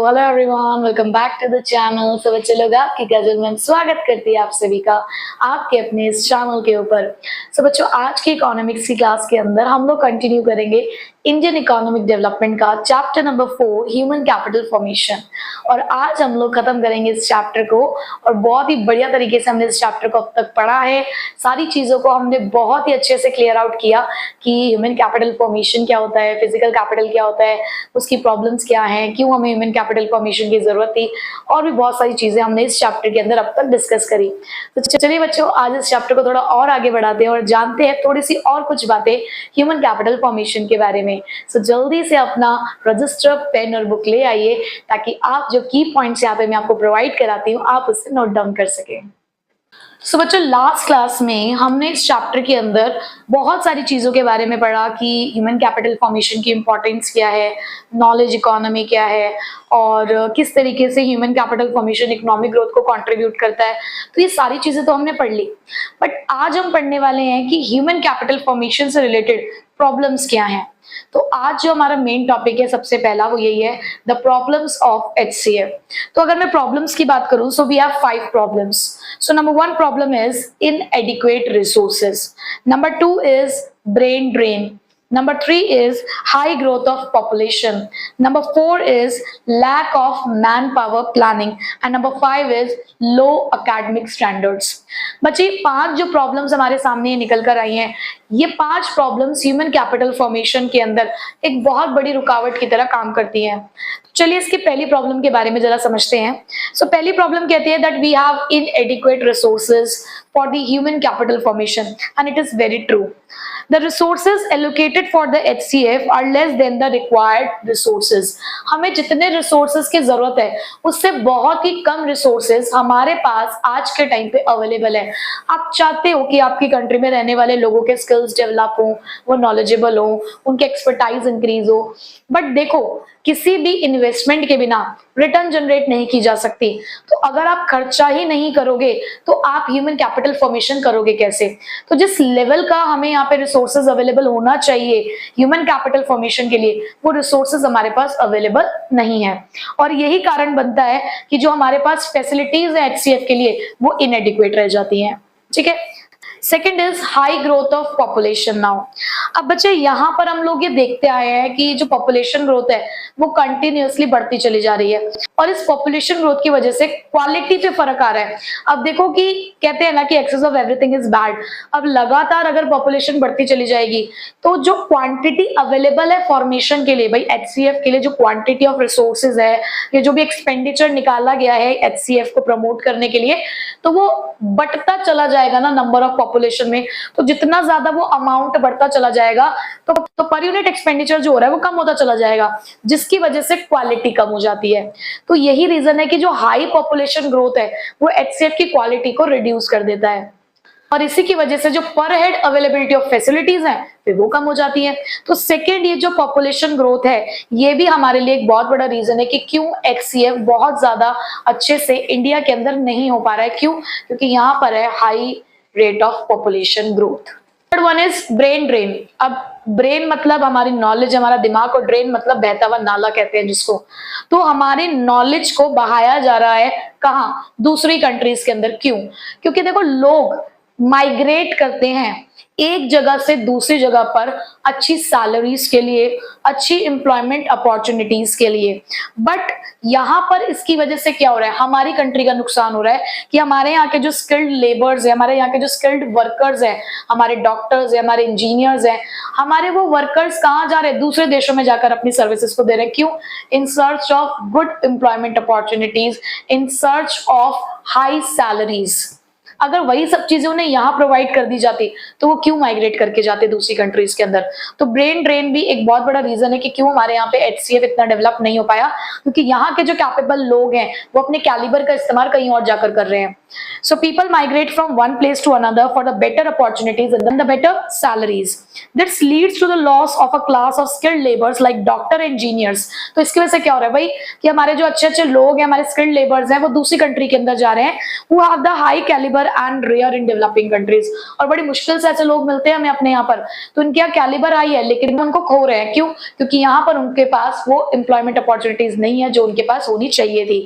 Hello everyone, welcome back to the channel. सब बच्चे लोग आपकी गजल में स्वागत करती है आप सभी का आपके अपने इस चैनल के ऊपर। सो बच्चों, आज की इकोनॉमिक्स की क्लास के अंदर हम लोग कंटिन्यू करेंगे इंडियन इकोनॉमिक डेवलपमेंट का chapter number 4 human capital formation. और आज हम लोग खत्म करेंगे इस चैप्टर को और बहुत ही बढ़िया तरीके से हमने इस चैप्टर को अब तक पढ़ा है। सारी चीजों को हमने बहुत ही अच्छे से क्लियर आउट किया कि ह्यूमन कैपिटल फॉर्मेशन क्या होता है, फिजिकल कैपिटल क्या होता है, उसकी प्रॉब्लम्स क्या हैं, क्यों हमें ह्यूमन कैपिटल फॉर्मेशन की जरूरत थी, और भी बहुत सारी चीजें हमने इस चैप्टर के अंदर अब तक डिस्कस करी। तो चलिए बच्चों, आज इस चैप्टर को थोड़ा और आगे बढ़ाते हैं और जानते हैं थोड़ी सी और कुछ बातें ह्यूमन कैपिटल फॉर्मेशन के बारे में। सो जल्दी से अपना रजिस्टर, पेन और बुक ले आइए ताकि आप जो की पॉइंट्स यहाँ पे मैं आपको प्रोवाइड कराती हूँ आप उससे नोट डाउन कर सकें। सो बच्चों, लास्ट क्लास में हमने इस चैप्टर के अंदर बहुत सारी चीजों के बारे में पढ़ा कि ह्यूमन कैपिटल फॉर्मेशन की इंपॉर्टेंस क्या है, नॉलेज इकोनॉमी क्या है और किस तरीके से human capital formation economic growth को कंट्रीब्यूट करता है। तो ये सारी चीजें तो हमने पढ़ ली, बट आज हम पढ़ने वाले हैं कि ह्यूमन कैपिटल फॉर्मेशन से रिलेटेड प्रॉब्लम्स क्या हैं। तो आज जो हमारा मेन टॉपिक है सबसे पहला वो यही है, द प्रॉब्लम्स ऑफ HCF। तो अगर मैं प्रॉब्लम्स की बात करूं, so we have 5 problems. So number 1 problem is inadequate resources, number 2 is brain drain, number 3 is high growth of population, number 4 is lack of manpower planning, and number 5 is low academic standards। बच्चे, 5 जो problems हमारे सामने निकल कर आई हैं, ये 5 problems human capital formation के अंदर एक बहुत बड़ी रुकावट की तरह काम करती हैं। चलिए इसकी पहली प्रॉब्लम के बारे में जरा समझते हैं। सो पहली प्रॉब्लम कहती है that we have inadequate resources for the human capital formation, and it is very true. The resources allocated for the HCF are less than the required resources. हमें जितने resources की जरूरत है उससे बहुत ही कम resources हमारे पास आज के टाइम पे अवेलेबल है। आप चाहते हो कि आपकी कंट्री में रहने वाले लोगों के स्किल्स डेवलप हो, वो नॉलेजेबल हो, उनके एक्सपर्टाइज इंक्रीज हो, बट देखो किसी भी इन्वेस्टमेंट के बिना रिटर्न जनरेट नहीं की जा सकती। तो अगर आप खर्चा ही नहीं करोगे तो आप ह्यूमन कैपिटल फॉर्मेशन करोगे कैसे? तो जिस लेवल का हमें यहाँ पे रिसोर्सेज अवेलेबल होना चाहिए ह्यूमन कैपिटल फॉर्मेशन के लिए, वो रिसोर्सेज हमारे पास अवेलेबल नहीं है। और यही कारण बनता है कि जो हमारे पास फैसिलिटीज है HCF के लिए वो इनएडिक्वेट रह जाती हैं। ठीक है। Second is high growth of population. Now अब बच्चे, यहाँ पर हम लोग ये देखते आए हैं कि जो पॉपुलेशन ग्रोथ है वो कंटिन्यूअसली बढ़ती चली जा रही है और इस पॉपुलेशन ग्रोथ की वजह से क्वालिटी पे फर्क आ रहा है। अब देखो कि कहते हैं ना कि excess of everything is bad. अब लगातार अगर पॉपुलेशन बढ़ती चली जाएगी तो जो क्वांटिटी अवेलेबल है फॉर्मेशन के लिए, भाई HCF के लिए जो क्वांटिटी ऑफ रिसोर्सेज है, ये जो भी एक्सपेंडिचर निकाला गया है HCF को प्रमोट करने के लिए, तो वो बढ़ता चला जाएगा ना नंबर ऑफ पॉपुलेशन में। तो जितना ज्यादा वो अमाउंट बढ़ता चला जाएगा तो पर यूनिट एक्सपेंडिचर जो हो रहा है वो कम होता चला जाएगा, जिसकी वजह से क्वालिटी कम हो जाती है। तो यही रीजन है कि जो हाई पॉपुलेशन ग्रोथ है वो HCF की क्वालिटी को रिड्यूस कर देता है और इसी की वजह से जो पर हेड अवेलेबिलिटी ऑफ फैसिलिटीज है फिर वो कम हो जाती है। तो सेकेंड, ये जो पॉपुलेशन ग्रोथ है ये भी हमारे लिए एक बहुत बड़ा रीजन है कि क्यों HCF बहुत ज्यादा अच्छे से इंडिया के अंदर नहीं हो पा रहा है। क्यों? क्योंकि यहाँ पर है high rate of population growth. Third one is brain drain. अब ब्रेन मतलब हमारी नॉलेज, हमारा दिमाग, और ड्रेन मतलब बहता हुआ नाला कहते हैं जिसको। तो हमारी नॉलेज को बहाया जा रहा है कहाँ? दूसरी कंट्रीज के अंदर। क्यों? क्योंकि देखो लोग माइग्रेट करते हैं एक जगह से दूसरी जगह पर अच्छी सैलरीज के लिए, अच्छी एम्प्लॉयमेंट अपॉर्चुनिटीज के लिए, बट यहाँ पर इसकी वजह से क्या हो रहा है? हमारी कंट्री का नुकसान हो रहा है कि हमारे यहाँ के जो स्किल्ड लेबर्स है, हमारे यहाँ के जो स्किल्ड वर्कर्स हैं, हमारे डॉक्टर्स है, हमारे इंजीनियर्स हैं, हमारे वो वर्कर्स कहाँ जा रहे हैं? दूसरे देशों में जाकर अपनी सर्विसेज को दे रहे हैं। क्यों? In search of good employment opportunities, in search of high salaries. अगर वही सब चीजें उन्हें यहाँ प्रोवाइड कर दी जाती तो वो क्यों माइग्रेट करके जाते दूसरी कंट्रीज के अंदर? तो ब्रेन ड्रेन भी एक बहुत बड़ा रीजन है कि क्यों हमारे यहाँ पे HCF इतना डेवलप नहीं हो पाया, क्योंकि यहाँ के जो कैपेबल लोग हैं वो अपने कैलिबर का इस्तेमाल कहीं और जाकर कर रहे हैं। So people migrate from one place to another for the better opportunities and the better salaries. This leads to the loss of a class of skilled laborers like doctor engineers. तो इसकी वजह से क्या हो रहा है भाई कि हमारे जो अच्छे अच्छे लोग हैं, हमारे skilled laborers हैं, वो दूसरी कंट्री के अंदर जा रहे हैं, who have the high caliber and rare in developing countries, और बड़ी मुश्किल से ऐसे लोग मिलते हैं हमें अपने यहाँ पर। तो इनका कैलिबर हाई है लेकिन उनको खो रहे हैं, क्यों? क्योंकि यहाँ पर उनके पास वो एम्प्लॉयमेंट अपॉर्चुनिटीज नहीं है जो उनके पास होनी चाहिए थी।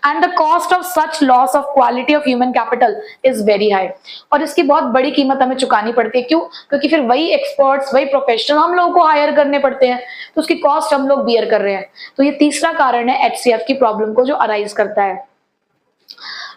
And the cost of such loss of quality of human capital is very high, और इसकी बहुत बड़ी कीमत हमें चुकानी पड़ती है। क्यों? क्योंकि फिर वही एक्सपर्ट्स, वही प्रोफेशनल हम लोगों को हायर करने पड़ते हैं, तो उसकी कॉस्ट हम लोग बियर कर रहे हैं। तो ये तीसरा कारण है HCF की प्रॉब्लम को जो अराइज करता है।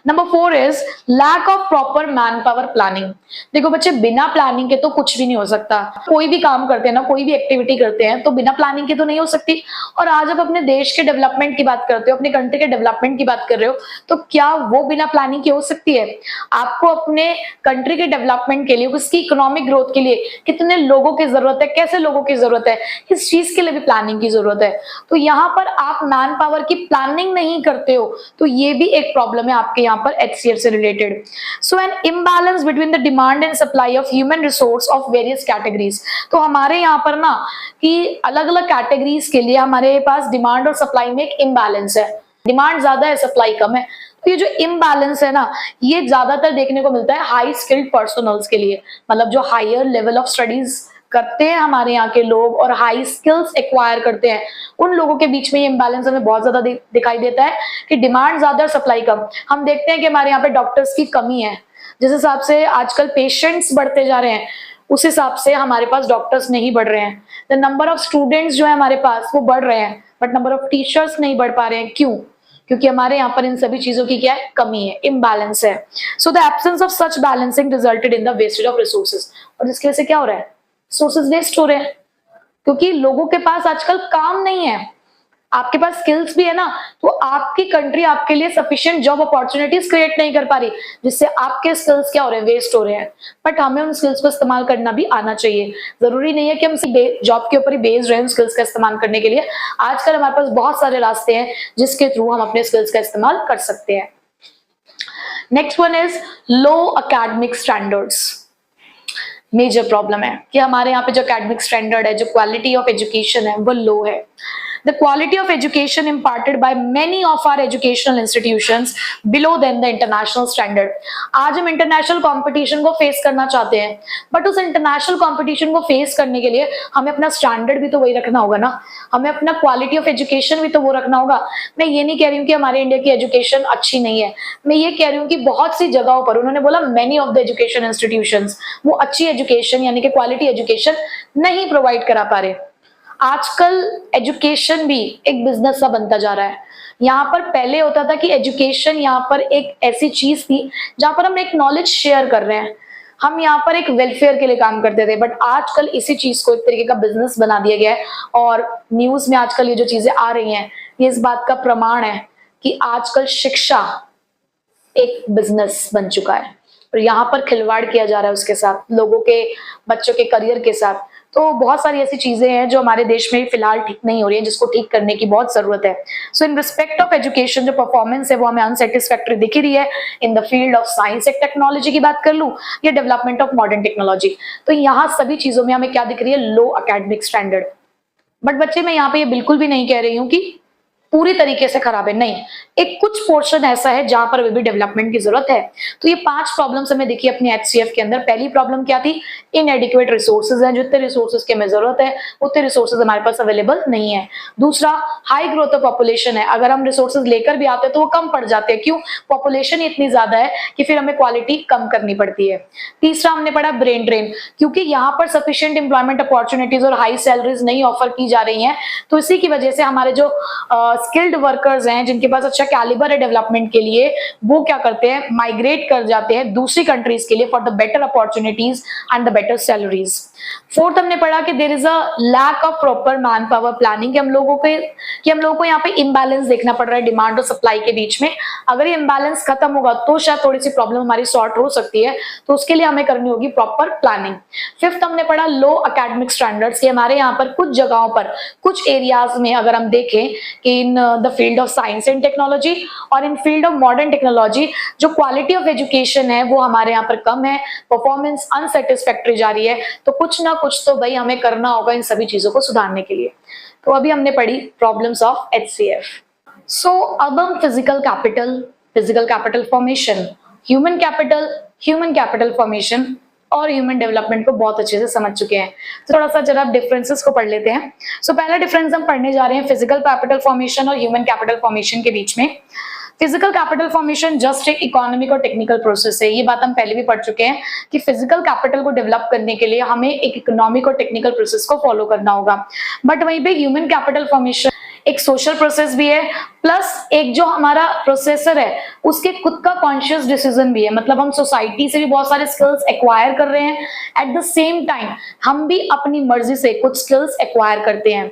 Number 4 is lack of proper man power planning. देखो बच्चे, बिना प्लानिंग के तो कुछ भी नहीं हो सकता। कोई भी काम करते हैं ना, कोई भी एक्टिविटी करते हैं तो बिना प्लानिंग के तो नहीं हो सकती। और आज आप अपने देश के डेवलपमेंट की बात करते हो, अपने कंट्री के डेवलपमेंट की बात कर रहे हो, तो क्या वो बिना प्लानिंग के हो सकती है? आपको अपने कंट्री के डेवलपमेंट के लिए, उसकी इकोनॉमिक ग्रोथ के लिए कितने लोगों की जरूरत है, कैसे लोगों की जरूरत है, इस चीज के लिए भी प्लानिंग की जरूरत है। तो यहाँ पर आप मैन पावर की प्लानिंग नहीं करते हो, तो ये भी एक प्रॉब्लम है आपके यहाँ पर HCF से रिलेटेड। So an imbalance between the demand and supply of human resource of various categories. तो हमारे यहाँ पर ना कि अलग अलग कैटेगरीज के लिए हमारे पास डिमांड और सप्लाई में एक इम्बैलेंस है। डिमांड ज्यादा है, सप्लाई कम है। तो ये जो इम्बैलेंस है ना, ये ज्यादातर देखने को मिलता है हाई स्किल्ड पर्सनल्स के लिए, मतलब जो हायर लेवल ऑफ स्टडीज करते हैं हमारे यहाँ के लोग और हाई स्किल्स एक्वायर करते हैं, उन लोगों के बीच में ये इम्बैलेंस हमें बहुत ज्यादा दिखाई देता है कि डिमांड ज्यादा और सप्लाई कम। हम देखते हैं कि हमारे यहाँ पे डॉक्टर्स की कमी है, जिस हिसाब से आजकल पेशेंट्स बढ़ते जा रहे हैं उस हिसाब से हमारे पास डॉक्टर्स नहीं बढ़ रहे हैं। द नंबर ऑफ स्टूडेंट्स जो है हमारे पास वो बढ़ रहे हैं, बट नंबर ऑफ टीचर्स नहीं बढ़ पा रहे हैं। क्यों? क्योंकि हमारे यहाँ पर इन सभी चीजों की क्या है? कमी है, इम्बैलेंस है। So the absence of such balancing resulted in the wastage of resources. और जिसकी वजह से क्या हो रहा है? रिसोर्सेज वेस्ट हो रहे हैं, क्योंकि लोगों के पास आजकल काम नहीं है। आपके पास स्किल्स भी है ना, तो आपकी कंट्री आपके लिए सफिशिएंट जॉब अपॉर्चुनिटीज क्रिएट नहीं कर पा रही, जिससे आपके स्किल्स क्या हो रहे हैं? वेस्ट हो रहे हैं। बट हमें उन स्किल्स को इस्तेमाल करना भी आना चाहिए। जरूरी नहीं है कि हम जॉब के ऊपर ही बेस्ड रहे स्किल्स का इस्तेमाल करने के लिए। आजकल हमारे पास बहुत सारे रास्ते हैं जिसके थ्रू हम अपने स्किल्स का इस्तेमाल कर सकते हैं। Next one is low academic standards. Major problem है कि हमारे यहाँ पे जो एकेडमिक स्टैंडर्ड है, जो क्वालिटी ऑफ एजुकेशन है, वो लो है। The quality of education imparted by many of our educational institutions below than the international standard. आज हम इंटरनेशनल कंपटीशन को फेस करना चाहते हैं, बट उस इंटरनेशनल कंपटीशन को फेस करने के लिए हमें अपना स्टैंडर्ड भी तो वही रखना होगा ना, हमें अपना क्वालिटी ऑफ एजुकेशन भी तो वो रखना होगा। मैं ये नहीं कह रही हूँ कि हमारे इंडिया की एजुकेशन अच्छी नहीं है, मैं ये कह रही हूँ कि बहुत सी जगहों पर, उन्होंने बोला many of the education institutions, वो अच्छी एजुकेशन यानी कि क्वालिटी एजुकेशन नहीं प्रोवाइड करा पा रहे। आजकल एजुकेशन भी एक बिजनेस सा बनता जा रहा है। यहाँ पर पहले होता था कि एजुकेशन यहाँ पर एक ऐसी चीज थी जहां पर हम एक नॉलेज शेयर कर रहे हैं, हम यहाँ पर एक वेलफेयर के लिए काम करते थे, बट आजकल इसी चीज को एक तरीके का बिजनेस बना दिया गया है। और न्यूज में आजकल ये जो चीजें आ रही हैं, ये इस बात का प्रमाण है कि आजकल शिक्षा एक बिजनेस बन चुका है और यहाँ पर खिलवाड़ किया जा रहा है उसके साथ, लोगों के, बच्चों के करियर के साथ। तो बहुत सारी ऐसी चीजें हैं जो हमारे देश में फिलहाल ठीक नहीं हो रही है, जिसको ठीक करने की बहुत जरूरत है। सो इन रिस्पेक्ट ऑफ एजुकेशन जो परफॉर्मेंस है वो हमें अनसेटिस्फैक्टरी दिख ही रही है। In the field of science and technology की बात कर लूं या डेवलपमेंट ऑफ मॉडर्न टेक्नोलॉजी, तो यहाँ सभी चीजों में हमें क्या दिख रही है? लो एकेडमिक स्टैंडर्ड। बट बच्चे, मैं यहाँ पे ये बिल्कुल भी नहीं कह रही हूँ कि पूरी तरीके से खराब है, नहीं, एक कुछ पोर्शन ऐसा है जहां पर अभी भी डेवलपमेंट की जरूरत है। तो ये 5 प्रॉब्लम्स हमें देखिए अपनी HCF के अंदर। पहली प्रॉब्लम क्या थी? इनएडिक्वेट रिसोर्सेज है, जितने रिसोर्सेज की हमें जरूरत है उतने रिसोर्सेज हमारे पास अवेलेबल नहीं है। दूसरा, हाई ग्रोथ ऑफ पॉपुलेशन है, अगर हम रिसोर्सेज लेकर भी आते हैं तो वो कम पड़ जाते हैं। क्यों? पॉपुलेशन इतनी ज्यादा है कि फिर हमें क्वालिटी कम करनी पड़ती है। तीसरा हमने पढ़ा ब्रेन ड्रेन, क्योंकि यहाँ पर सफिशिएंट एम्प्लॉयमेंट अपॉर्चुनिटीज और हाई सैलरीज नहीं ऑफर की जा रही हैं, तो इसी की वजह से हमारे जो स्किल्ड वर्कर्स हैं, जिनके पास अच्छा कैलिबर है डेवलपमेंट के लिए, वो क्या करते हैं? माइग्रेट कर जाते हैं दूसरी कंट्रीज के लिए for the better opportunities and the better salaries. Fourth हमने पढ़ा कि there is a lack of proper man power planning, कि हम लोगों को यहाँ पे इम्बैलेंस देखना पड़ रहा है डिमांड और सप्लाई के बीच में। अगर ये इम्बैलेंस खत्म होगा तो शायद थोड़ी सी प्रॉब्लम हमारी सॉर्ट हो सकती है, तो उसके लिए हमें करनी होगी प्रॉपर प्लानिंग। फिफ्थ हमने पढ़ा लो एकेडमिक स्टैंडर्ड्स, कि हमारे यहाँ पर कुछ जगहों पर, कुछ एरियाज में अगर हम देखें कि in the field of science and technology और इन फील्ड ऑफ मॉडर्न टेक्नोलॉजी जो क्वालिटी ऑफ एजुकेशन है वो हमारे यहाँ पर कम है, परफॉर्मेंस अनसेटिस्फैक्टरी जा रही है। तो कुछ ना कुछ तो भाई हमें करना होगा इन सभी चीजों को सुधारने के लिए। तो अभी हमने पढ़ी प्रॉब्लम्स ऑफ HCF। सो अब हम physical capital formation, human capital human capital formation और ह्यूमन डेवलपमेंट को बहुत अच्छे से समझ चुके हैं। तो थोड़ा सा जरा डिफरेंसेस को पढ़ लेते हैं। सो पहला डिफरेंस हम पढ़ने जा रहे हैं फिजिकल कैपिटल फॉर्मेशन और ह्यूमन कैपिटल फॉर्मेशन के बीच में। फिजिकल कैपिटल फॉर्मेशन जस्ट एक इकोनॉमिक और टेक्निकल प्रोसेस है। ये बात हम पहले भी पढ़ चुके हैं कि फिजिकल कैपिटल को डेवलप करने के लिए हमें एक इकोनॉमिक और टेक्निकल प्रोसेस को फॉलो करना होगा। बट वहीं पे ह्यूमन कैपिटल फॉर्मेशन एक सोशल प्रोसेस भी है, प्लस एक जो हमारा प्रोसेसर है उसके खुद का कॉन्शियस डिसीजन भी है। मतलब हम सोसाइटी से भी बहुत सारे स्किल्स एक्वायर कर रहे हैं, एट द सेम टाइम हम भी अपनी मर्जी से कुछ स्किल्स एक्वायर करते हैं।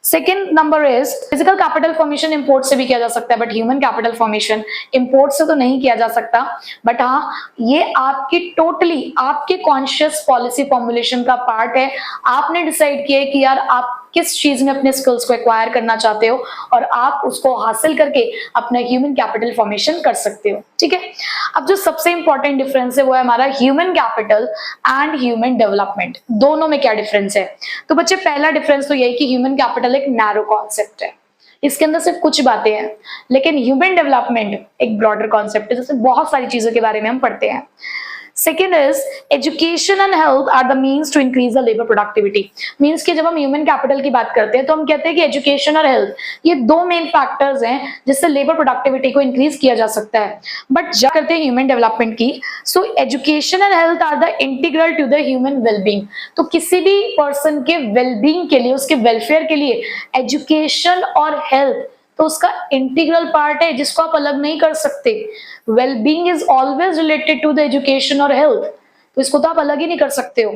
Second number is physical capital formation import से भी किया जा सकता है, but human capital formation import से तो नहीं किया जा सकता। बट हाँ, ये आपकी टोटली आपके कॉन्शियस पॉलिसी फॉर्मुलेशन का पार्ट है। आपने डिसाइड किया है कि यार आप किस चीज में अपने स्किल्स को एक्वायर करना चाहते हो और आप उसको हासिल करके अपना ह्यूमन कैपिटल फॉर्मेशन कर सकते हो। ठीक है, अब जो सबसे इंपॉर्टेंट डिफरेंस है वो है हमारा human capital and human development. दोनों में क्या डिफरेंस है? तो बच्चे पहला डिफरेंस तो यही कि ह्यूमन कैपिटल एक नैरो कॉन्सेप्ट है, इसके अंदर सिर्फ कुछ बातें हैं, लेकिन ह्यूमन डेवलपमेंट एक ब्रॉडर कॉन्सेप्ट है जिसमें बहुत सारी चीजों के बारे में हम पढ़ते हैं। Second is education and health are the means to increase the labor productivity. Means कि जब हम human capital की बात करते हैं तो हम कहते हैं कि education और health ये दो main factors हैं जिससे labor productivity को increase किया जा सकता है। But जब करते हैं human development की, so education and health are the integral to the human well-being. तो किसी भी person के well-being के लिए, उसके welfare के लिए education और health तो उसका इंटीग्रल पार्ट है जिसको आप अलग नहीं कर सकते। Wellbeing is always related to the education और हेल्थ, तो इसको तो आप अलग ही नहीं कर सकते हो।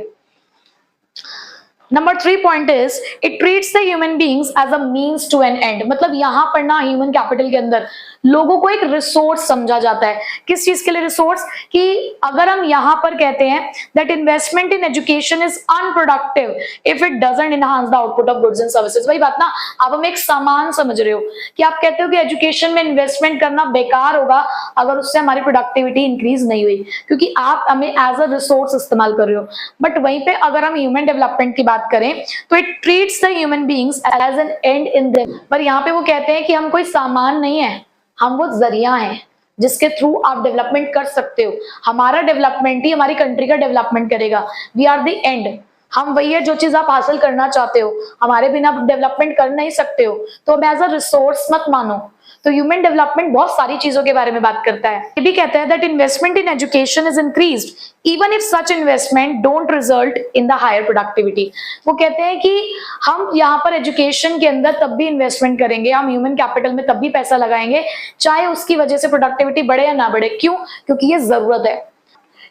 Number 3 point is it treats the human beings as a means to an end. मतलब यहां पर ना ह्यूमन कैपिटल के अंदर लोगों को एक रिसोर्स समझा जाता है। किस चीज के लिए रिसोर्स? कि अगर हम यहां पर कहते हैं that investment in education is unproductive if it doesn't enhance the output of goods and services. वही बात ना, आप हम एक सामान समझ रहे हो कि आप कहते हो कि एजुकेशन में इन्वेस्टमेंट करना बेकार होगा अगर उससे हमारी प्रोडक्टिविटी इंक्रीज नहीं हुई, क्योंकि आप हमें एज अ रिसोर्स इस्तेमाल कर रहे हो। बट वहीं पे अगर हम ह्यूमन डेवलपमेंट की बात करें तो it treats the human beings as an end in them. पर यहाँ पे वो कहते हैं कि हम कोई सामान नहीं है, हम वो जरिया हैं जिसके थ्रू आप डेवलपमेंट कर सकते हो। हमारा डेवलपमेंट ही हमारी कंट्री का डेवलपमेंट करेगा। वी आर द एंड, हम वही है जो चीज आप हासिल करना चाहते हो, हमारे बिना डेवलपमेंट कर नहीं सकते हो, तो अब एज अ रिसोर्स मत मानो। तो ह्यूमन डेवलपमेंट बहुत सारी चीजों के बारे में बात करता है। ये भी कहता है that investment in education is increased even if such investment don't result in the higher productivity. वो कहते हैं कि हम यहाँ पर एजुकेशन के अंदर तब भी इन्वेस्टमेंट करेंगे, हम ह्यूमन कैपिटल में तब भी पैसा लगाएंगे चाहे उसकी वजह से प्रोडक्टिविटी बढ़े या ना बढ़े। क्यों? क्योंकि ये जरूरत है।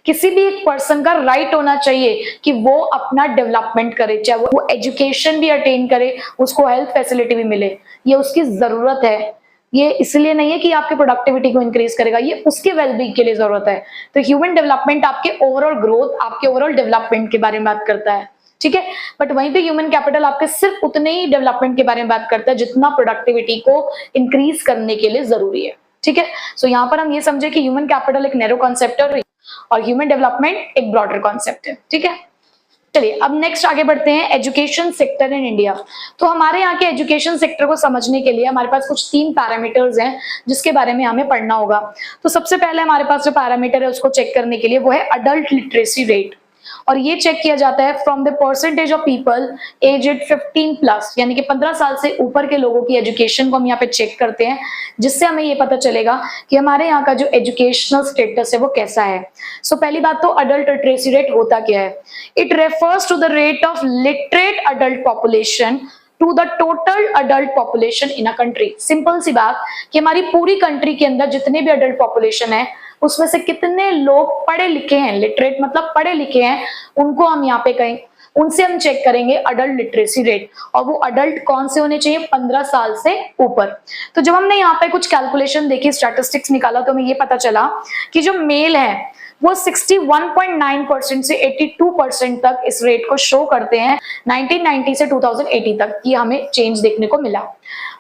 किसी भी एक पर्सन का राइट होना चाहिए कि वो अपना डेवलपमेंट करे, चाहे वो एजुकेशन भी अटेन करे, उसको हेल्थ फैसिलिटी भी मिले, ये उसकी जरूरत है। ये इसलिए नहीं है कि आपकी प्रोडक्टिविटी को इंक्रीज करेगा, ये उसके वेलबींग के लिए जरूरत है। तो ह्यूमन डेवलपमेंट आपके ओवरऑल ग्रोथ, आपके ओवरऑल डेवलपमेंट के बारे में बात करता है। ठीक है, बट वहीं पे ह्यूमन कैपिटल आपके सिर्फ उतने ही डेवलपमेंट के बारे में बात करता है जितना प्रोडक्टिविटी को इंक्रीज करने के लिए जरूरी है। ठीक है, सो यहाँ पर हम ये समझे कि ह्यूमन कैपिटल एक नैरो कॉन्सेप्ट है और ह्यूमन डेवलपमेंट एक ब्रॉडर कॉन्सेप्ट है। ठीक है, चलिए अब नेक्स्ट आगे बढ़ते हैं, एजुकेशन सेक्टर इन इंडिया। तो हमारे यहाँ के एजुकेशन सेक्टर को समझने के लिए हमारे पास कुछ 3 पैरामीटर्स हैं जिसके बारे में हमें पढ़ना होगा। तो सबसे पहले हमारे पास जो पैरामीटर है उसको चेक करने के लिए वो है अडल्ट लिटरेसी रेट, और ये चेक किया जाता है from the percentage of people aged 15 plus, यानी कि 15 साल से ऊपर के लोगों की एजुकेशन को हम यहाँ पे चेक करते हैं, जिससे हमें ये पता चलेगा कि हमारे यहाँ का जो एजुकेशनल स्टेटस है वो कैसा है। सो पहली बात तो अडल्ट लिटरेसी रेट होता क्या है? It refers to the rate of literate adult population to the total adult population in a country. Simple सी बात कि हमारी पूरी कंट्री के अंदर जितने भी अडल्ट पॉपुलेशन है उसमें से कितने लोग पढ़े लिखे हैं, लिटरेट मतलब पढ़े लिखे हैं, उनको हम यहाँ पे कहें, उनसे हम चेक करेंगे अडल्ट लिटरेसी रेट। और वो अडल्ट कौन से होने चाहिए? 15 साल से ऊपर। तो जब हमने यहाँ पे कुछ कैलकुलेशन देखी, स्टैटिस्टिक्स निकाला, तो हमें ये पता चला कि जो मेल है वो 61.9% से 82% तक इस रेट को शो करते हैं 1990 से 2080 तक। ये हमें चेंज देखने को मिला।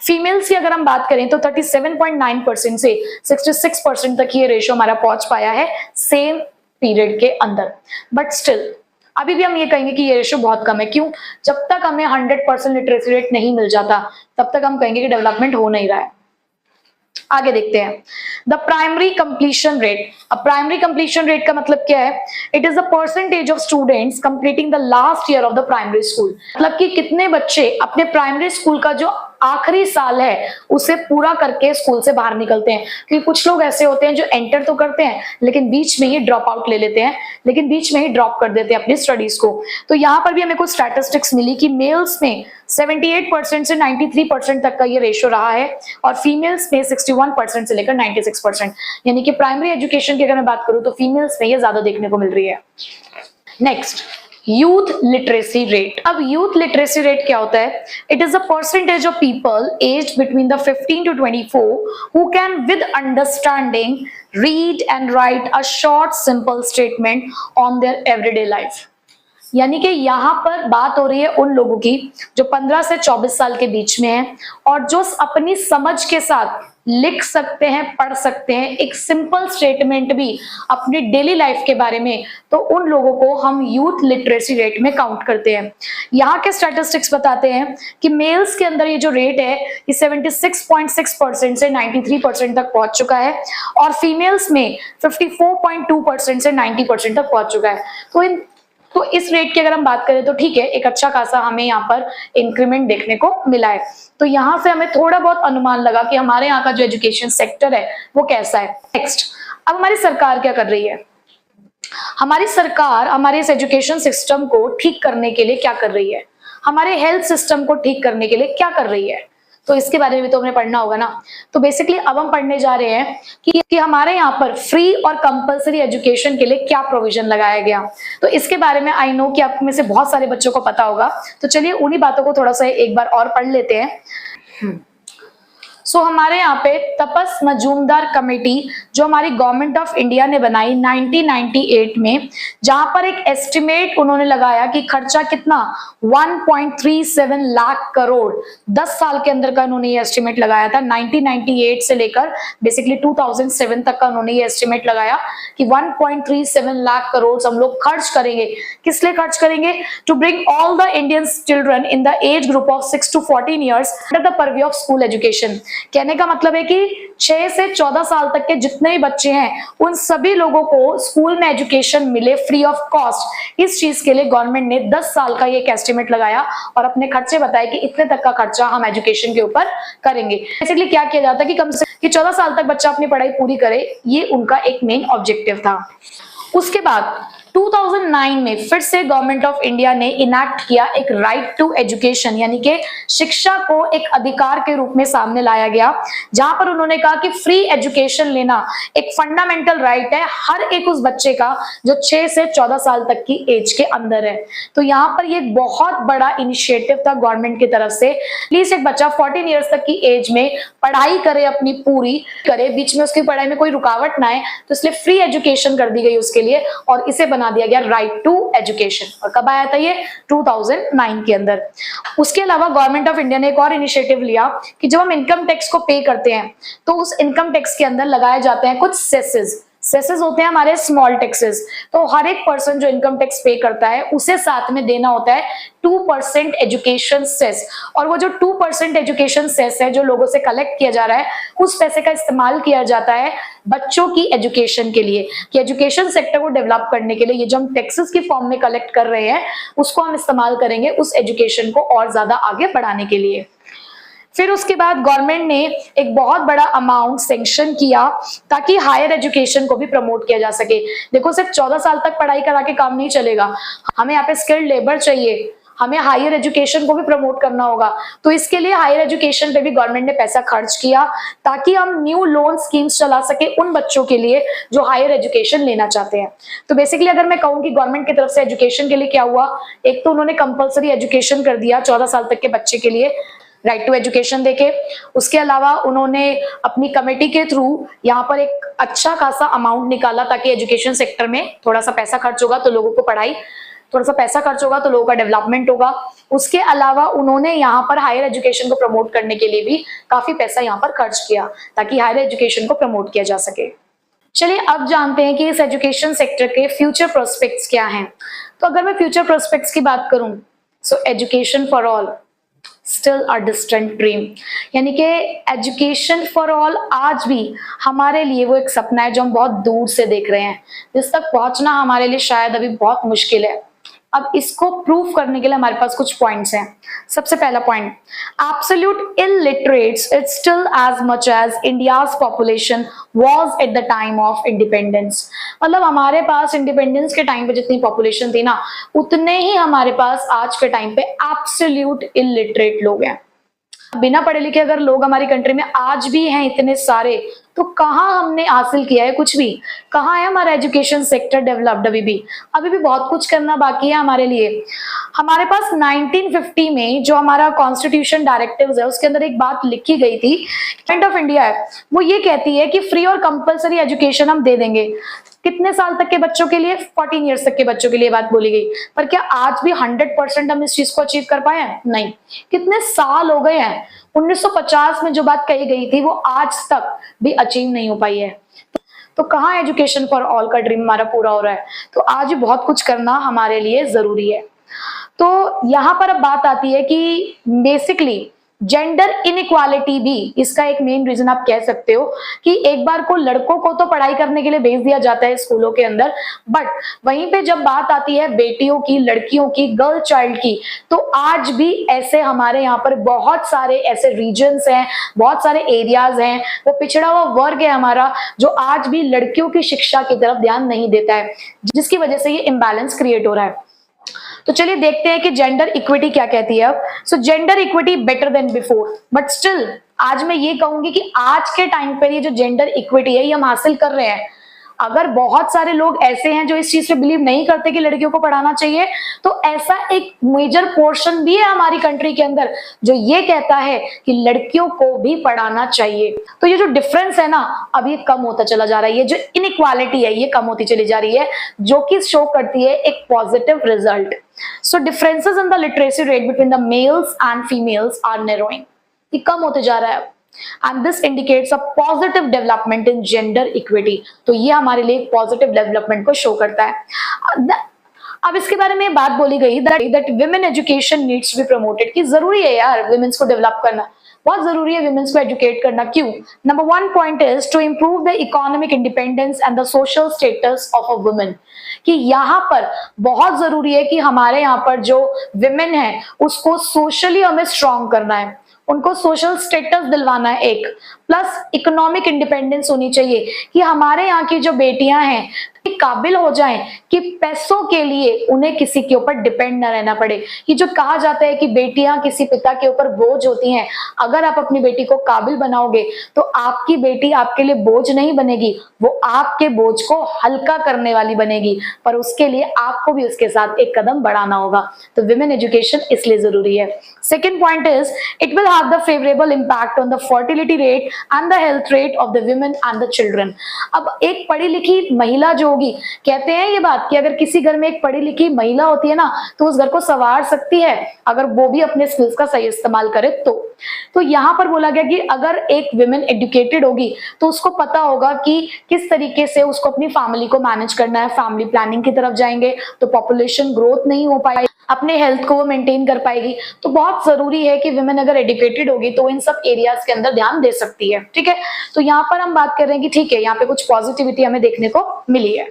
फीमेल्स की अगर हम बात करें तो 37.9% से 66% तक ये रेशो हमारा पहुंच पाया है सेम पीरियड के अंदर। बट स्टिल अभी भी हम ये कहेंगे कि ये रेशो बहुत कम है। क्यों? जब तक हमें 100% लिटरेसी रेट नहीं मिल जाता तब तक हम कहेंगे कि डेवलपमेंट हो नहीं रहा है। आगे देखते हैं। The primary completion rate. अब प्राइमरी कंप्लीशन रेट का मतलब क्या है? It is the percentage of students completing the last year of the primary school. मतलब कि कितने बच्चे अपने प्राइमरी स्कूल का जो आखिरी साल है उसे पूरा करके स्कूल से बाहर निकलते हैं। क्योंकि कुछ लोग ऐसे होते हैं जो एंटर तो करते हैं लेकिन बीच में ही ड्रॉप आउट ले लेते हैं, लेकिन बीच में ही ड्रॉप कर देते हैं अपनी स्टडीज को। तो यहाँ पर भी हमें कुछ स्टैटिस्टिक्स मिली कि मेल्स में 78% से 93% तक का ये रेशो रहा है और फीमेल्स में 61% से लेकर 96%। यानी कि प्राइमरी एजुकेशन की अगर मैं बात करूं तो फीमेल्स में ये ज्यादा देखने को मिल रही है। Next, youth literacy rate. अब यूथ लिटरेसी रेट क्या होता है? It is the percentage of people aged between the 15 to 24 who can with understanding read and right a short simple statement on their everyday life. यानी कि यहाँ पर बात हो रही है उन लोगों की जो 15 से 24 साल के बीच में हैं और जो अपनी समझ के साथ लिख सकते हैं, पढ़ सकते हैं एक सिंपल स्टेटमेंट भी अपनी डेली लाइफ के बारे में, तो उन लोगों को हम यूथ लिटरेसी रेट में काउंट करते हैं। यहाँ के स्टैटिस्टिक्स बताते हैं कि मेल्स के अंदर ये जो रेट है ये 76.6% से 93% तक पहुंच चुका है और फीमेल्स में 54.2% से 90% तक पहुंच चुका है। तो इस रेट की अगर हम बात करें तो ठीक है, एक अच्छा खासा हमें यहाँ पर इंक्रीमेंट देखने को मिला है। तो यहाँ से हमें थोड़ा बहुत अनुमान लगा कि हमारे यहाँ का जो एजुकेशन सेक्टर है वो कैसा है। नेक्स्ट, अब हमारी सरकार क्या कर रही है? हमारी सरकार हमारे इस एजुकेशन सिस्टम को ठीक करने के लिए क्या कर रही है? हमारे हेल्थ सिस्टम को ठीक करने के लिए क्या कर रही है? तो इसके बारे में भी तो हमें पढ़ना होगा ना। तो बेसिकली अब हम पढ़ने जा रहे हैं कि हमारे यहाँ पर फ्री और कंपलसरी एजुकेशन के लिए क्या प्रोविजन लगाया गया। तो इसके बारे में आई नो कि आप में से बहुत सारे बच्चों को पता होगा, तो चलिए उन्हीं बातों को थोड़ा सा एक बार और पढ़ लेते हैं। हमारे यहाँ पे तपस मजूमदार कमेटी जो हमारी गवर्नमेंट ऑफ इंडिया ने बनाई 1998 में, जहां पर एक एस्टिमेट उन्होंने लगाया कि खर्चा कितना 1.37 लाख करोड़ 10 साल के अंदर का उन्होंने ये एस्टिमेट लगाया था। 1998 से लेकर बेसिकली 2007 तक का उन्होंने ये एस्टिमेट लगाया कि 1.37 लाख करोड़ हम लोग खर्च करेंगे। किस लिए खर्च करेंगे? To bring all the Indian children in the age group of 6 to 14 years under the purview of school education. कहने का मतलब है कि 6 से 14 साल तक के जितने भी बच्चे हैं उन सभी लोगों को स्कूल में एजुकेशन मिले फ्री ऑफ कॉस्ट। इस चीज के लिए गवर्नमेंट ने 10 साल का एक एस्टिमेट लगाया और अपने खर्चे बताए कि इतने तक का खर्चा हम एजुकेशन के ऊपर करेंगे। बेसिकली क्या किया जाता है कि कम से कि 14 साल तक बच्चा अपनी पढ़ाई पूरी करे, ये उनका एक मेन ऑब्जेक्टिव था। उसके बाद 2009 में फिर से गवर्नमेंट ऑफ इंडिया ने इनैक्ट किया एक राइट टू एजुकेशन, यानी कि शिक्षा को एक अधिकार के रूप में सामने लाया गया, जहां पर उन्होंने कहा कि फ्री एजुकेशन लेना एक फंडामेंटल राइट है हर एक उस बच्चे का जो 6 से 14 साल तक की एज के अंदर है। तो यहाँ पर ये बहुत बड़ा इनिशिएटिव था गवर्नमेंट की तरफ से। प्लीज एक बच्चा 14 ईयर्स तक की एज में पढ़ाई करे, अपनी पूरी करे, बीच में उसकी पढ़ाई में कोई रुकावट ना आए, तो इसलिए फ्री एजुकेशन कर दी गई उसके लिए और इसे बना दिया गया राइट टू एजुकेशन। और कब आया था ये? 2009 के अंदर। उसके अलावा गवर्नमेंट ऑफ इंडिया ने एक और इनिशिएटिव लिया कि जब हम इनकम टैक्स को पे करते हैं तो उस इनकम टैक्स के अंदर लगाए जाते हैं कुछ सेसेस होते हैं हमारे स्मॉल टैक्सेस। तो हर एक पर्सन जो इनकम टैक्स पे करता है उसे साथ में देना होता है 2% एजुकेशन सेस। और वो जो 2% एजुकेशन सेस है जो लोगों से कलेक्ट किया जा रहा है, उस पैसे का इस्तेमाल किया जाता है बच्चों की एजुकेशन के लिए, कि एजुकेशन सेक्टर को डेवलप करने के लिए ये जो हम टैक्सेस की फॉर्म में कलेक्ट कर रहे हैं उसको हम इस्तेमाल करेंगे उस एजुकेशन को और ज्यादा आगे बढ़ाने के लिए। फिर उसके बाद गवर्नमेंट ने एक बहुत बड़ा अमाउंट सैंक्शन किया ताकि हायर एजुकेशन को भी प्रमोट किया जा सके। देखो, सिर्फ 14 साल तक पढ़ाई करा के काम नहीं चलेगा, हमें यहाँ पे स्किल्ड लेबर चाहिए, हमें हायर एजुकेशन को भी प्रमोट करना होगा। तो इसके लिए हायर एजुकेशन पे भी गवर्नमेंट ने पैसा खर्च किया ताकि हम न्यू लोन स्कीम्स चला सके उन बच्चों के लिए जो हायर एजुकेशन लेना चाहते हैं। तो बेसिकली अगर मैं कहूँ कि गवर्नमेंट की तरफ से एजुकेशन के लिए क्या हुआ, एक तो उन्होंने कंपलसरी एजुकेशन कर दिया 14 साल तक के बच्चे के लिए, राइट टू एजुकेशन देके। उसके अलावा उन्होंने अपनी कमेटी के थ्रू यहाँ पर एक अच्छा खासा अमाउंट निकाला ताकि एजुकेशन सेक्टर में थोड़ा सा पैसा खर्च होगा तो लोगों को पढ़ाई, थोड़ा सा पैसा खर्च होगा तो लोगों का डेवलपमेंट होगा। उसके अलावा उन्होंने यहाँ पर हायर एजुकेशन को प्रमोट करने के लिए भी काफी पैसा यहाँ पर खर्च किया ताकि हायर एजुकेशन को प्रमोट किया जा सके। चलिए अब जानते हैं कि इस एजुकेशन सेक्टर के फ्यूचर प्रोस्पेक्ट्स क्या हैं। तो अगर मैं फ्यूचर प्रोस्पेक्ट्स की बात करूं, so education for all, still a distant dream. यानी कि एजुकेशन फॉर ऑल आज भी हमारे लिए वो एक सपना है जो हम बहुत दूर से देख रहे हैं, जिस तक पहुंचना हमारे लिए शायद अभी बहुत मुश्किल है। अब इसको प्रूव करने के लिए हमारे पास कुछ पॉइंट्स हैं। सबसे पहला point, absolute illiterates it's still as much as India's population was at the time of independence. मतलब हमारे पास इंडिपेंडेंस के टाइम पे जितनी पॉपुलेशन थी ना, उतने ही हमारे पास आज के टाइम पे एब्सोल्यूट इलिटरेट लोग हैं। बिना पढ़े लिखे अगर लोग हमारी कंट्री में आज भी हैं इतने सारे, तो कहाँ हमने हासिल किया है कुछ भी? कहाँ है हमारा एजुकेशन सेक्टर डेवलप्ड? अभी भी बहुत कुछ करना बाकी है हमारे लिए। हमारे पास 1950 में जो हमारा कॉन्स्टिट्यूशन डायरेक्टिव्स है उसके अंदर एक बात लिखी गई थी, गवर्नमेंट ऑफ इंडिया है वो ये कहती है कि फ्री और कंपलसरी एजुकेशन हम दे देंगे। कितने साल तक के बच्चों के लिए? 14 ईयर्स तक के बच्चों के लिए बात बोली गई। पर क्या आज भी 100% हम इस चीज को अचीव कर पाए हैं? नहीं। कितने साल हो गए हैं? 1950 में जो बात कही गई थी वो आज तक भी अचीव नहीं हो पाई है। तो कहाँ एजुकेशन फॉर ऑल का ड्रीम हमारा पूरा हो रहा है? तो आज भी बहुत कुछ करना हमारे लिए जरूरी है। तो यहाँ पर अब बात आती है कि बेसिकली जेंडर इनइक्वालिटी भी इसका एक मेन रीजन आप कह सकते हो कि एक बार को लड़कों को तो पढ़ाई करने के लिए भेज दिया जाता है स्कूलों के अंदर, बट वहीं पे जब बात आती है बेटियों की, लड़कियों की, गर्ल चाइल्ड की, तो आज भी ऐसे हमारे यहाँ पर बहुत सारे ऐसे रीजन्स हैं, बहुत सारे एरियाज हैं, वो पिछड़ा हुआ वर्ग है हमारा जो आज भी लड़कियों की शिक्षा की तरफ ध्यान नहीं देता है, जिसकी वजह से ये इम्बैलेंस क्रिएट हो रहा है। तो चलिए देखते हैं कि जेंडर इक्विटी क्या कहती है अब। सो gender equity better than before, but still आज मैं ये कहूंगी कि आज के टाइम पर ये जो जेंडर इक्विटी है ये हम हासिल कर रहे हैं। अगर बहुत सारे लोग ऐसे हैं जो इस चीज पे बिलीव नहीं करते कि लड़कियों को पढ़ाना चाहिए, तो ऐसा एक मेजर पोर्शन भी है हमारी कंट्री के अंदर जो ये कहता है कि लड़कियों को भी पढ़ाना चाहिए। तो ये जो डिफरेंस है ना, अब ये कम होता चला जा रहा है, ये जो इनइक्वालिटी है ये कम होती चली जा रही है, जो कि शो करती है एक positive result. So differences in the literacy rate between the males and females are narrowing, ये कम होते जा रहा है and this indicates a positive development in gender equity। तो ये हमारे लिए पॉजिटिव डेवलपमेंट को शो करता है। अब इसके बारे में बात बोली गई that women education needs to be promoted, कि जरूरी है यार women's को डेवलप करना, बहुत जरूरी है women's को एजुकेट करना। क्यों? Number 1 point is to improve the economic independence and the social status of a woman, कि यहाँ पर बहुत जरूरी है कि हमारे यहाँ पर जो विमेन है उसको सोशली हमें स्ट्रॉन्ग करना है, उनको सोशल स्टेटस दिलवाना है एक, प्लस इकोनॉमिक इंडिपेंडेंस होनी चाहिए कि हमारे यहाँ की जो बेटियां हैं काबिल हो जाएं कि पैसों के लिए उन्हें किसी के ऊपर डिपेंड न रहना पड़े। कि जो कहा जाता है कि बेटियां किसी पिता के ऊपर बोझ होती हैं, अगर आप अपनी बेटी को काबिल बनाओगे तो आपकी बेटी आपके लिए बोझ नहीं बनेगी, वो आपके बोझ को हल्का करने वाली बनेगी, पर उसके लिए आपको भी उसके साथ एक कदम बढ़ाना होगा। तो विमेन एजुकेशन इसलिए जरूरी है। Second point is it will have the favourable impact on the fertility rate and the health rate of the women and the children. अब एक पढ़ी लिखी महिला जो होगी, कहते हैं ये बात कि अगर किसी घर में एक पढ़ी लिखी महिला होती है ना, तो उस घर को संवार सकती है अगर वो भी अपने स्किल्स का सही इस्तेमाल करे तो यहाँ पर बोला गया कि अगर एक विमेन एजुकेटेड होगी तो उसको पता होगा कि किस तरीके से उसको अपनी फैमिली को मैनेज करना है, फैमिली प्लानिंग की तरफ जाएंगे तो पॉपुलेशन ग्रोथ नहीं हो पाएगी, अपने हेल्थ को वो मेंटेन कर पाएगी। तो बहुत जरूरी है कि विमेन अगर एजुकेटेड होगी तो इन सब एरियाज के अंदर ध्यान दे सकती है। ठीक है, तो यहाँ पर हम बात कर रहे हैं कि ठीक है, यहाँ पे कुछ पॉजिटिविटी हमें देखने को मिली है।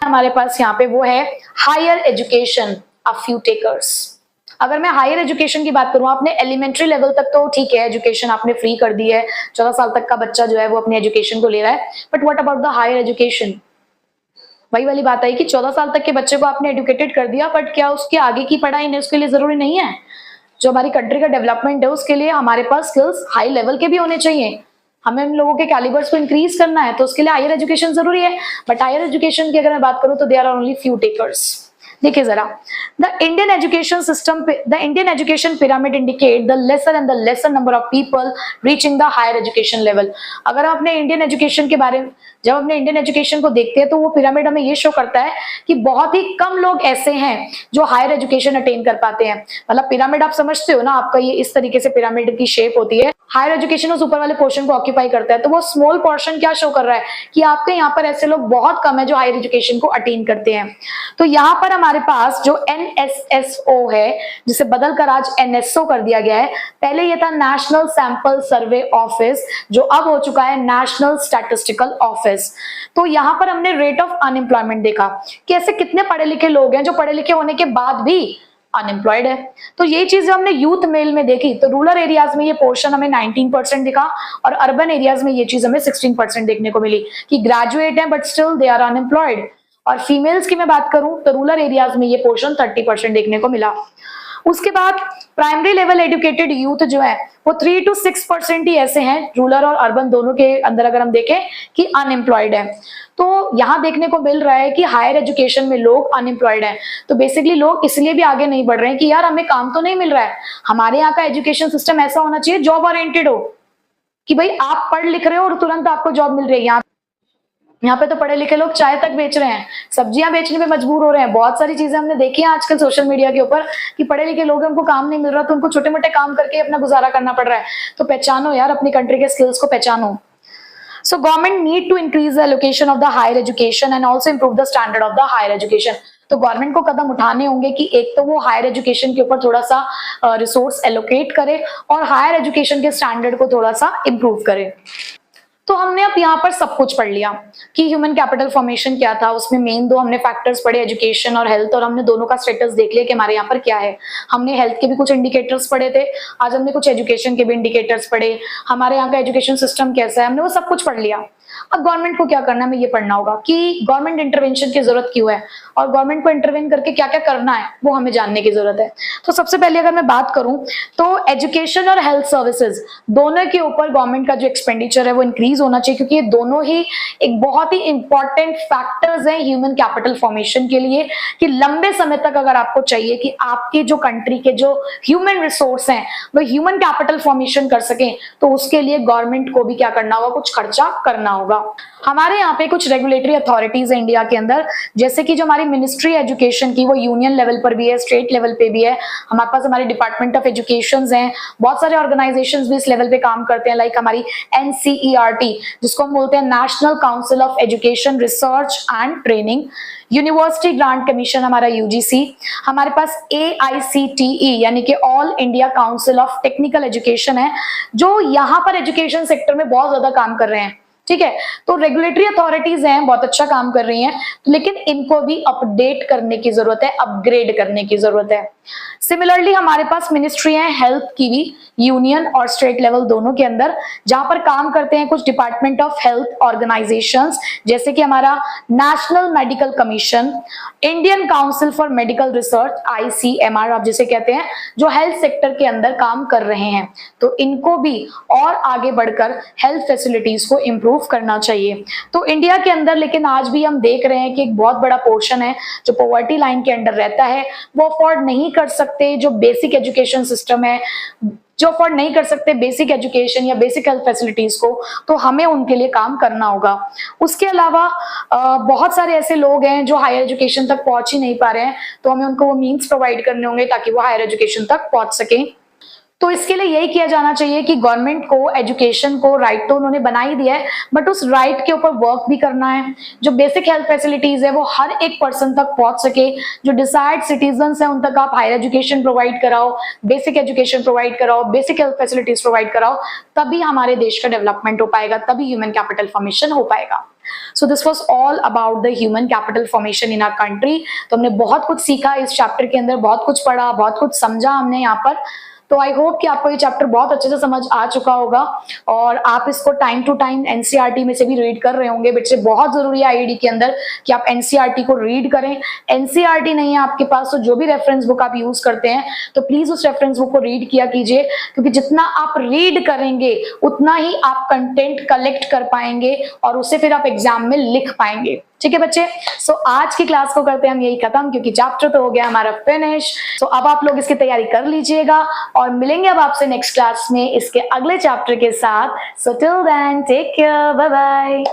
हमारे पास यहाँ पे वो है higher education a few takers. अगर मैं हायर एजुकेशन की बात करूं, आपने एलिमेंट्री लेवल तक तो ठीक है एजुकेशन आपने फ्री कर दी है, 14 साल तक का बच्चा जो है वो अपनी एजुकेशन को ले रहा है, but what about the higher education? वही वाली बात आई कि 14 साल तक के बच्चे को आपने एजुकेटेड कर दिया, बट क्या उसके आगे की पढ़ाई नहीं उसके लिए जरूरी नहीं है? जो हमारी कंट्री का डेवलपमेंट है उसके लिए हमारे पास स्किल्स हाई लेवल के भी होने चाहिए, हमें इन लोगों के कैलिबर्स को इंक्रीज करना है, तो उसके लिए हायर एजुकेशन जरूरी है। बट हायर एजुकेशन की अगर मैं बात करूं तो there are only few takers. देखिए जरा, the Indian education pyramid indicate the lesser and the lesser number of people reaching the higher education level. अगर आप अपने इंडियन एजुकेशन के बारे में जब अपने इंडियन एजुकेशन को देखते हैं तो वो पिरामिड हमें ये शो करता है कि बहुत ही कम लोग ऐसे हैं जो हायर एजुकेशन अटेन कर पाते हैं। मतलब पिरामिड आप समझते हो ना, आपका ये इस तरीके से पिरामिड की शेप होती है। हायर एजुकेशन उस ऊपर वाले पोर्शन को ऑक्यूपाई करता है, तो वो स्मॉल पोर्शन क्या शो कर रहा है कि आपके यहाँ पर ऐसे लोग बहुत कम है जो हायर एजुकेशन को अटेन करते हैं। तो यहाँ पर हमारे पास जो NSSO है, जिसे बदल कर आज NSO कर दिया गया है, पहले ये था नेशनल सैंपल सर्वे ऑफिस, जो अब हो चुका है नेशनल स्टैटिस्टिकल ऑफिस। तो यहाँ पर हमने रेट ऑफ अनएम्प्लॉयमेंट देखा कि ऐसे कितने पढ़े लिखे लोग हैं जो पढ़े लिखे होने के बाद भी अनएम्प्लॉयड है। तो ये चीज हमने यूथ मेल में देखी, तो रूरल एरियाज में ये पोर्शन हमें 19% दिखा और अर्बन एरियाज में ये चीज हमें 16% देखने को मिली कि ग्रेजुएट हैं but still they are unemployed. और फीमेल्स की मैं बात करूं तो रूरल एरियाज में ये पोर्शन 30% देखने को मिला। उसके बाद प्राइमरी लेवल एजुकेटेड यूथ जो है वो 3 to 6% ही ऐसे हैं रूरल और अर्बन दोनों के अंदर, अगर हम देखें कि अनएम्प्लॉयड है। तो यहाँ देखने को मिल रहा है कि हायर एजुकेशन में लोग अनएम्प्लॉयड हैं। तो बेसिकली लोग इसलिए भी आगे नहीं बढ़ रहे हैं कि यार हमें काम तो नहीं मिल रहा है। हमारे यहाँ का एजुकेशन सिस्टम ऐसा होना चाहिए जॉब ओरिएंटेड हो, कि भाई आप पढ़ लिख रहे हो और तुरंत आपको जॉब मिल रही है। यहाँ पे तो पढ़े लिखे लोग चाय तक बेच रहे हैं, सब्जियां बेचने पे मजबूर हो रहे हैं। बहुत सारी चीजें हमने देखी हैं आजकल सोशल मीडिया के ऊपर कि पढ़े लिखे लोग हैं, उनको काम नहीं मिल रहा तो उनको छोटे मोटे काम करके अपना गुजारा करना पड़ रहा है। तो पहचानो यार, अपनी कंट्री के स्किल्स को पहचानो। So government need to increase the allocation of the higher education and also improve the standard of the higher education. तो गवर्नमेंट को कदम उठाने होंगे कि एक तो वो हायर एजुकेशन के ऊपर थोड़ा सा रिसोर्स एलोकेट करे और हायर एजुकेशन के स्टैंडर्ड को थोड़ा सा इम्प्रूव करे। तो हमने अब यहाँ पर सब कुछ पढ़ लिया कि ह्यूमन कैपिटल फॉर्मेशन क्या था। उसमें मेन दो हमने फैक्टर्स पढ़े, एजुकेशन और हेल्थ, और हमने दोनों का स्टेटस देख लिया कि हमारे यहाँ पर क्या है। हमने हेल्थ के भी कुछ इंडिकेटर्स पढ़े थे, आज हमने कुछ एजुकेशन के भी इंडिकेटर्स पढ़े, हमारे यहाँ का एजुकेशन सिस्टम कैसा है, हमने वो सब कुछ पढ़ लिया। अब गवर्नमेंट को क्या करना है, हमें ये पढ़ना होगा कि गवर्नमेंट इंटरवेंशन की जरूरत क्यों है और गवर्नमेंट को इंटरवेन करके क्या क्या करना है वो हमें जानने की जरूरत है। तो सबसे पहले अगर मैं बात करूं तो एजुकेशन और हेल्थ सर्विसेज दोनों के ऊपर गवर्नमेंट का जो एक्सपेंडिचर है वो इंक्रीज होना चाहिए, क्योंकि ये दोनों ही एक बहुत ही इंपॉर्टेंट फैक्टर्स हैं ह्यूमन कैपिटल फॉर्मेशन के लिए। कि लंबे समय तक अगर आपको चाहिए कि आपकी जो कंट्री के जो ह्यूमन रिसोर्स हैं वो ह्यूमन कैपिटल फॉर्मेशन कर सकें, तो उसके लिए गवर्नमेंट को भी क्या करना होगा, कुछ खर्चा करना होगा। हमारे यहाँ पे कुछ रेगुलेटरी अथॉरिटीज है इंडिया के अंदर, जैसे कि जो हमारी मिनिस्ट्री एजुकेशन की वो यूनियन लेवल पर भी है, स्टेट लेवल पे भी है। हमारे पास हमारे डिपार्टमेंट ऑफ एजुकेशन हैं, बहुत सारे ऑर्गेनाइजेशंस भी इस लेवल पे काम करते हैं, लाइक हमारी NCERT जिसको हम बोलते हैं national council of education research and training, university grant commission हमारा UGC, हमारे पास AICTE यानी कि all India council of technical education है, जो यहाँ पर एजुकेशन सेक्टर में बहुत ज्यादा काम कर रहे हैं। ठीक है, तो रेगुलेटरी अथॉरिटीज हैं, बहुत अच्छा काम कर रही हैं, लेकिन इनको भी अपडेट करने की जरूरत है, अपग्रेड करने की जरूरत है। सिमिलरली हमारे पास मिनिस्ट्री है हेल्थ की भी, यूनियन और स्टेट लेवल दोनों के अंदर, जहां पर काम करते हैं कुछ डिपार्टमेंट ऑफ हेल्थ ऑर्गेनाइजेशंस, जैसे कि हमारा national medical commission, Indian council for medical research ICMR आप जिसे कहते हैं, जो हेल्थ सेक्टर के अंदर काम कर रहे हैं। तो इनको भी और आगे बढ़कर हेल्थ फैसिलिटीज को इम्प्रूव करना चाहिए। तो इंडिया के अंदर लेकिन आज भी हम देख रहे हैं कि एक बहुत बड़ा पोर्शन है जो पॉवर्टी लाइन के अंडर रहता है, वो अफोर्ड नहीं कर सकते जो बेसिक एजुकेशन सिस्टम है, जो अफोर्ड नहीं कर सकते बेसिक एजुकेशन या बेसिक हेल्थ फैसिलिटीज को, तो हमें उनके लिए काम करना होगा। उसके अलावा बहुत सारे ऐसे लोग हैं जो हायर एजुकेशन तक पहुंच ही नहीं पा रहे हैं, तो हमें उनको वो मीन्स प्रोवाइड करने होंगे ताकि वो हायर एजुकेशन तक पहुंच सकें। तो इसके लिए यही किया जाना चाहिए कि गवर्नमेंट को एजुकेशन को राइट तो उन्होंने बना ही दिया है, बट उस राइट के ऊपर वर्क भी करना है। जो बेसिक हेल्थ फैसिलिटीज है वो हर एक पर्सन तक पहुंच सके, जो डिसाइड सिटीजन्स हैं उन तक आप हायर एजुकेशन प्रोवाइड कराओ, बेसिक एजुकेशन प्रोवाइड कराओ, बेसिक हेल्थ फैसिलिटीज प्रोवाइड कराओ, तभी हमारे देश का डेवलपमेंट हो पाएगा, तभी ह्यूमन कैपिटल फॉर्मेशन हो पाएगा। So this was all about the human capital formation in our country। तो हमने बहुत कुछ सीखा इस चैप्टर के अंदर, बहुत कुछ पढ़ा, बहुत कुछ समझा हमने यहाँ पर। तो आई होप कि आपको ये चैप्टर बहुत अच्छे से समझ आ चुका होगा और आप इसको टाइम टू टाइम NCERT में से भी रीड कर रहे होंगे। बच्चे बहुत जरूरी है IED के अंदर कि आप NCERT को रीड करें। NCERT नहीं है आपके पास तो जो भी रेफरेंस बुक आप यूज करते हैं तो प्लीज उस रेफरेंस बुक को रीड किया कीजिए, क्योंकि जितना आप रीड करेंगे उतना ही आप कंटेंट कलेक्ट कर पाएंगे और उसे फिर आप एग्जाम में लिख पाएंगे। ठीक है बच्चे, सो आज की क्लास को करते हैं हम यही खत्म, क्योंकि चैप्टर तो हो गया हमारा फिनिश। सो अब आप लोग इसकी तैयारी कर लीजिएगा और मिलेंगे अब आपसे नेक्स्ट क्लास में इसके अगले चैप्टर के साथ। So till then take care, bye bye.